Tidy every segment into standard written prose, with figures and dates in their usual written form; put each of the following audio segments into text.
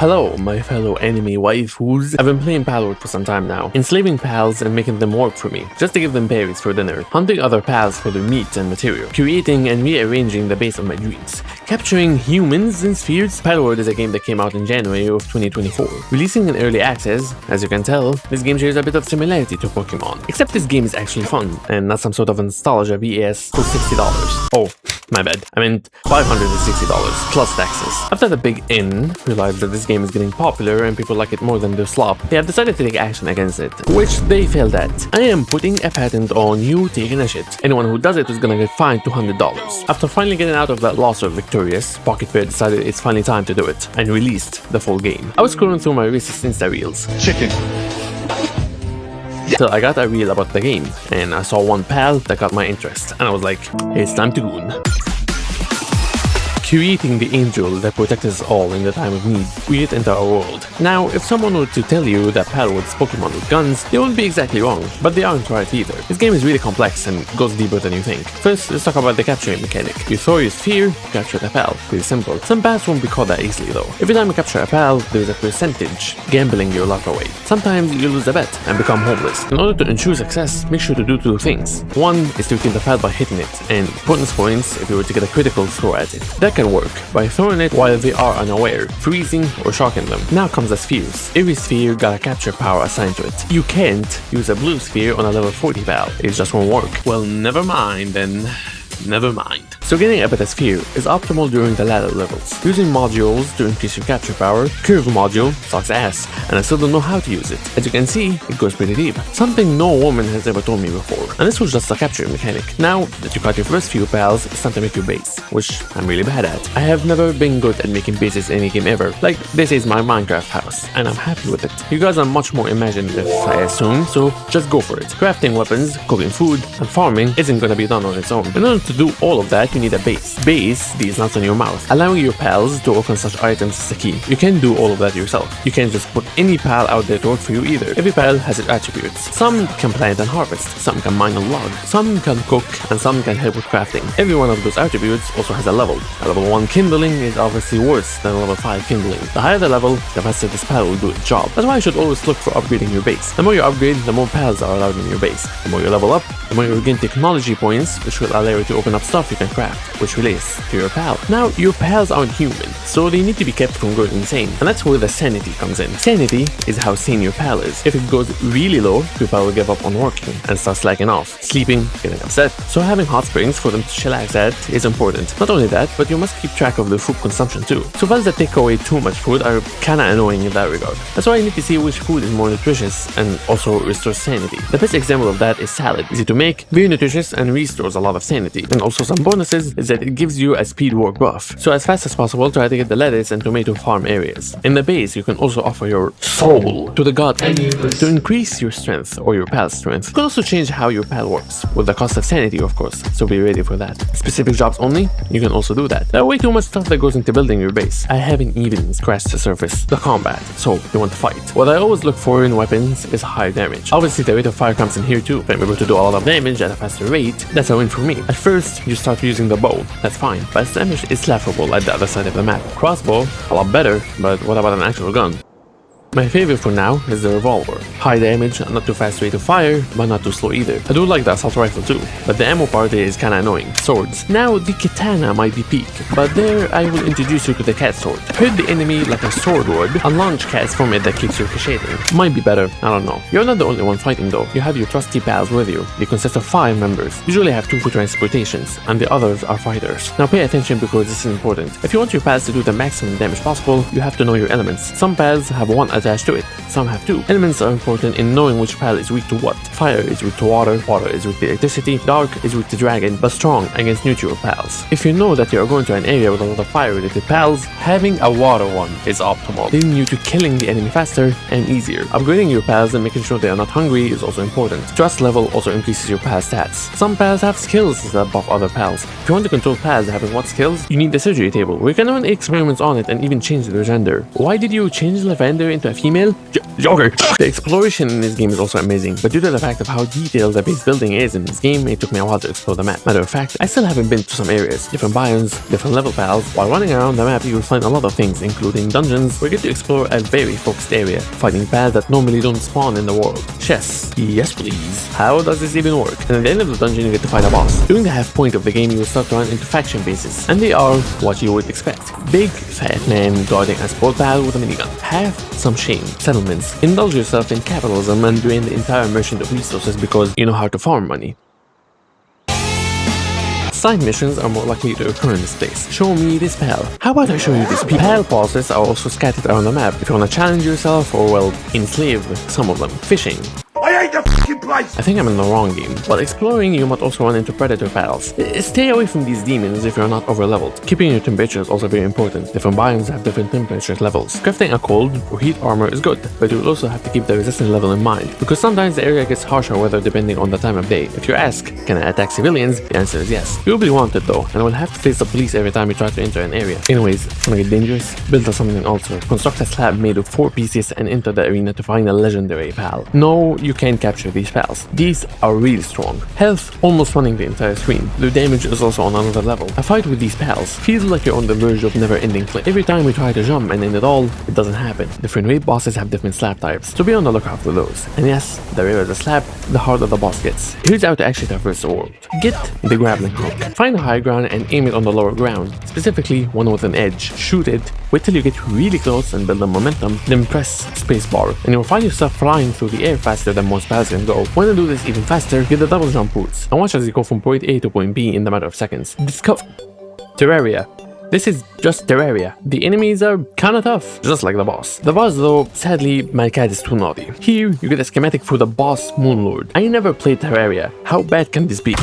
Hello, my fellow anime waifus. I've been playing Palworld for some time now, enslaving pals and making them work for me, just to give them berries for dinner, hunting other pals for their meat and material, creating and rearranging the base of my dreams, capturing humans in spheres. Palworld is a game that came out in January of 2024. Releasing in early access, as you can tell, this game shares a bit of similarity to Pokemon, except this game is actually fun, and not some sort of nostalgia BS for $60. Oh, my bad. I meant $560 plus taxes. After the big N realized that this game is getting popular and people like it more than their slop, they have decided to take action against it, which they failed at. I am putting a patent on you taking a shit. Anyone who does it is gonna get fined $200. After finally getting out of that lawsuit victorious, Pocket Bear decided it's finally time to do it and released the full game. I was scrolling through my racist Insta reels. Chicken. Till I got a reel about the game, and I saw one pal that got my interest, and I was like, it's time to goon. Creating the angel that protects us all in the time of need, we it into our world. Now, if someone were to tell you that Palworld's Pokemon with guns, they wouldn't be exactly wrong, but they aren't right either. This game is really complex and goes deeper than you think. First, let's talk about the capturing mechanic. You throw your sphere, you capture the pal. Pretty simple. Some pals won't be caught that easily though. Every time you capture a pal, there is a percentage gambling your life away. Sometimes you lose a bet and become homeless. In order to ensure success, make sure to do two things. One is to kill the pal by hitting it, and bonus points if you were to get a critical throw at it. That can work by throwing it while they are unaware, freezing or shocking them. Now comes the spheres. Every sphere got a capture power assigned to it. You can't use a blue sphere on a level 40 pal. It just won't work. Well, never mind then. Never mind. So getting a better sphere is optimal during the latter levels. Using modules to increase your capture power, curve module sucks ass, and I still don't know how to use it. As you can see, it goes pretty deep. Something no woman has ever told me before. And this was just a capturing mechanic. Now that you got your first few pals, it's time to make your base, which I'm really bad at. I have never been good at making bases in any game ever. Like, this is my Minecraft house, and I'm happy with it. You guys are much more imaginative, I assume, so just go for it. Crafting weapons, cooking food, and farming isn't gonna be done on its own. In order to do all of that, you need a base. Base these nuts on your mouth. Allowing your pals to work on such items is the key. You can't do all of that yourself. You can't just put any pal out there to work for you either. Every pal has its attributes. Some can plant and harvest, some can mine and log, some can cook, and some can help with crafting. Every one of those attributes also has a level. A level 1 kindling is obviously worse than a level 5 kindling. The higher the level, the faster this pal will do its job. That's why you should always look for upgrading your base. The more you upgrade, the more pals are allowed in your base. The more you level up, the more you gain technology points, which will allow you to open up stuff you can craft, which relates to your pal. Now, your pals aren't human, so they need to be kept from going insane, and that's where the sanity comes in. Sanity is how sane your pal is. If it goes really low, your pal will give up on working and start slacking off, sleeping, getting upset. So having hot springs for them to chillax at is important. Not only that, but you must keep track of their food consumption too. So pals that take away too much food are kinda annoying in that regard. That's why you need to see which food is more nutritious and also restores sanity. The best example of that is salad. Easy to make, very nutritious, and restores a lot of sanity. And also some bonuses is that it gives you a speed work buff. So as fast as possible, try to get the lettuce and tomato farm areas. In the base, you can also offer your soul to the god to increase your strength or your pal's strength. You can also change how your pal works, with the cost of sanity of course, so be ready for that. Specific jobs only, you can also do that. There are way too much stuff that goes into building your base. I haven't even scratched the surface. The combat, so you want to fight. What I always look for in weapons is high damage. Obviously the rate of fire comes in here too. If I'm able to do a lot of damage at a faster rate, that's a win for me. At first, you start using the bow, that's fine, but its damage is laughable at the other side of the map. Crossbow, a lot better, but what about an actual gun? My favorite for now is the revolver. High damage, not too fast rate of fire, but not too slow either. I do like the assault rifle too, but the ammo part is kinda annoying. Swords. Now the katana might be peak, but there I will introduce you to the cat sword. Hit the enemy like a sword would, and launch cats from it that keeps ricocheting. Might be better, I don't know. You're not the only one fighting though. You have your trusty pals with you. They consist of 5 members. Usually have 2 for transportations, and the others are fighters. Now pay attention because this is important. If you want your pals to do the maximum damage possible, you have to know your elements. Some pals have 1 attached to it, some have 2. Elements are important in knowing which pal is weak to what. Fire is weak to water, water is weak to electricity, dark is weak to dragon, but strong against neutral pals. If you know that you are going to an area with a lot of fire related pals, having a water one is optimal, leading you to killing the enemy faster and easier. Upgrading your pals and making sure they are not hungry is also important. Trust level also increases your pal stats. Some pals have skills that buff other pals. If you want to control pals having what skills, you need the surgery table, where you can run experiments on it and even change their gender. Why did you change Lavender into a female? Joker! The exploration in this game is also amazing, but due to the fact of how detailed the base building is in this game, it took me a while to explore the map. Matter of fact, I still haven't been to some areas, different biomes, different level pals. While running around the map, you will find a lot of things, including dungeons, where you get to explore a very focused area, fighting pals that normally don't spawn in the world. Chess. Yes please. How does this even work? And at the end of the dungeon, you get to fight a boss. During the half point of the game, you will start to run into faction bases, and they are what you would expect. Big, fat man guarding a sport pal with a minigun. Have some shame. Settlements. Indulge yourself in capitalism and drain the entire merchant of resources because you know how to farm money. Side missions are more likely to occur in this place. Show me this pal. How about I show you this pal bosses are also scattered around the map if you want to challenge yourself or, well, enslave some of them. Fishing. I hate the fucking place! I think I'm in the wrong game. While exploring, you might also run into predator pals. Stay away from these demons if you're not over-leveled. Keeping your temperature is also very important. Different biomes have different temperature levels. Crafting a cold or heat armor is good, but you will also have to keep the resistance level in mind, because sometimes the area gets harsher weather depending on the time of day. If you ask, can I attack civilians? The answer is yes. You will be wanted though, and will have to face the police every time you try to enter an area. Anyways, wanna get dangerous? Build a summoning altar. Construct a slab made of 4 pieces and enter the arena to find a legendary pal. No, you can't capture these pals. These are really strong. Health almost running the entire screen. Their damage is also on another level. A fight with these pals feels like you're on the verge of never-ending flip. Every time we try to jump and end it all, it doesn't happen. Different raid bosses have different slab types, so be on the lookout for those. And yes, the rarer the slab, the harder the boss gets. Here's how to actually traverse the world. Get the grappling hook. Find a high ground and aim it on the lower ground, specifically one with an edge. Shoot it, wait till you get really close and build the momentum, then press spacebar, and you'll find yourself flying through the air faster than most pals can go. Want to do this even faster? Get the double jump boots, and watch as you go from point A to point B in the matter of seconds. Discover Terraria. This is just Terraria. The enemies are kinda tough, just like the boss. The boss though, sadly, my cat is too naughty. Here, you get a schematic for the boss Moonlord. I never played Terraria. How bad can this be?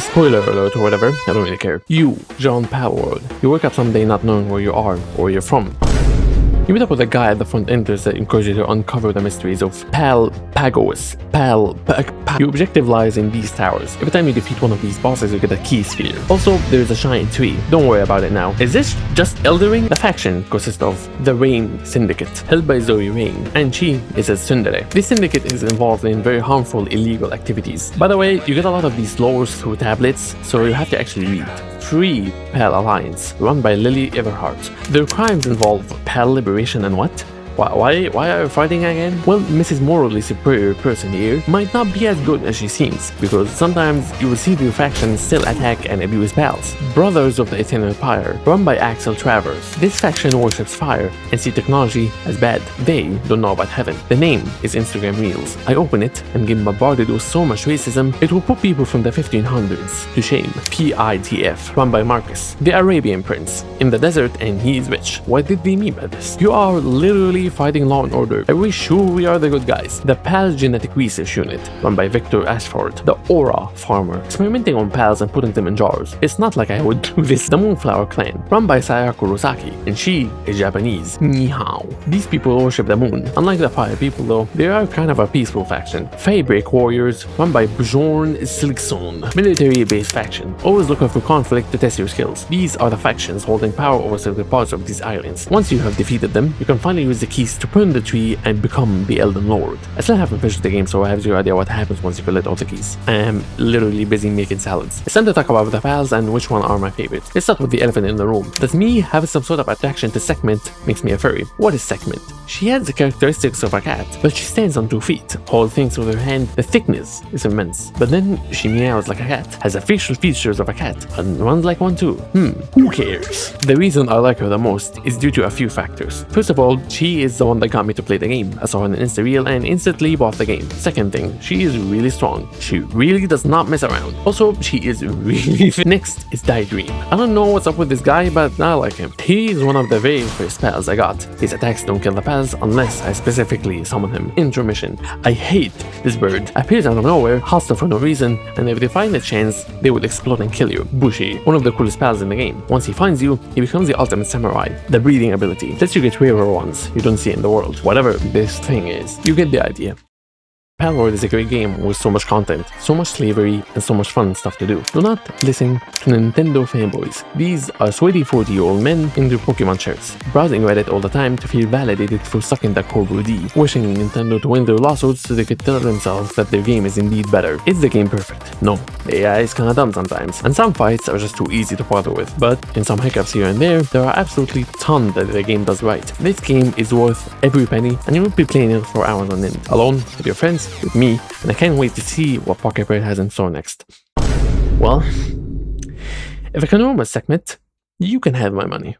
Spoiler alert or whatever, I don't really care. You, John Palworld. You wake up someday not knowing where you are or where you're from. You meet up with a guy at the front entrance that encourages you to uncover the mysteries of Palpagos. Your objective lies in these towers. Every time you defeat one of these bosses, you get a key sphere. Also, there's a giant tree. Don't worry about it now. Is this just Elden Ring? The faction consists of the Rain Syndicate, held by Zoe Rain, and she is a tsundere. This syndicate is involved in very harmful illegal activities. By the way, you get a lot of these lores through tablets, so you have to actually read. Free Pal Alliance, run by Lily Everhart. Their crimes involve Pal liberation and what? Why are you fighting again? Well, Mrs. Morally Superior person here might not be as good as she seems, because sometimes you will see the faction still attack and abuse pals. Brothers of the Eternal Empire, run by Axel Travers. This faction worships fire and see technology as bad. They don't know about heaven. The name is Instagram Reels. I open it and get bombarded with so much racism, it will put people from the 1500s to shame. PITF, run by Marcus, the Arabian prince, in the desert, and he is rich. What did they mean by this? You are literally fighting law and order. Are we sure we are the good guys? The PAL Genetic Research Unit, run by Victor Ashford, the Aura Farmer, experimenting on pals and putting them in jars. It's not like I would do this. The Moonflower Clan, run by Sayako Rosaki, and she is Japanese. Ni hao. These people worship the moon. Unlike the fire people though, they are kind of a peaceful faction. Faebreak Warriors, run by Bjorn Silkson, military-based faction, always looking for conflict to test your skills. These are the factions holding power over certain parts of these islands. Once you have defeated them, you can finally use the keys to burn the tree and become the Elden Lord. I still haven't finished the game, so I have zero idea what happens once you collect all the keys. I am literally busy making salads. It's time to talk about the pals and which one are my favorite. Let's start with the elephant in the room. Does me having some sort of attraction to Segment makes me a furry? What is Segment? She has the characteristics of a cat, but she stands on 2 feet, holds things with her hand. The thickness is immense, but then she meows like a cat, has the facial features of a cat, and runs like one too. Who cares? The reason I like her the most is due to a few factors. First of all, she is the one that got me to play the game. I saw her in an Insta-reel and instantly bought the game. Second thing, she is really strong. She really does not mess around. Also, she is really fit. Next is Daydream. I don't know what's up with this guy, but I like him. He is one of the very first pals I got. His attacks don't kill the pals unless I specifically summon him. Intermission. I hate this bird. Appears out of nowhere, hostile for no reason, and if they find a chance, they will explode and kill you. Bushi, one of the coolest pals in the game. Once he finds you, he becomes the ultimate samurai. The breeding ability lets you get rarer ones you don't see in the world. Whatever this thing is, you get the idea. Palworld is a great game with so much content, so much slavery, and so much fun stuff to do. Do not listen to Nintendo fanboys. These are sweaty 40-year-old men in their Pokemon shirts, browsing Reddit all the time to feel validated for sucking that Corbu D, wishing Nintendo to win their lawsuits so they could tell themselves that their game is indeed better. Is the game perfect? No. The AI is kinda dumb sometimes, and some fights are just too easy to bother with, but in some hiccups here and there are absolutely tons that the game does right. This game is worth every penny, and you will be playing it for hours on end, alone, with your friends, with me, and I can't wait to see what Pocket Bird has in store next. Well, if I can almost admit, you can have my money.